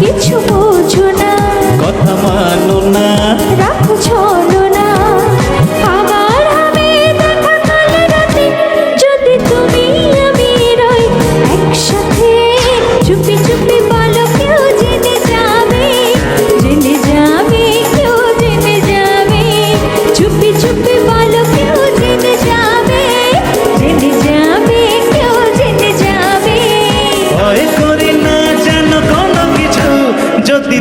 কিছু বোঝো না, কথা মানো না, রাখো ছলো না। আবার হবে দেখা কাল রাতে, যদি তুমি আমি রই একসাথে। চুপি চুপি বলো কেউ জেনে যাবে, জেনে যাবে, কেউ জেনে যাবে। চুপি চুপি বলো কেউ জেনে যাবে, জেনে যাবে, কেউ জেনে যাবে। ভয় করি না যেন কোনো কিছু যদি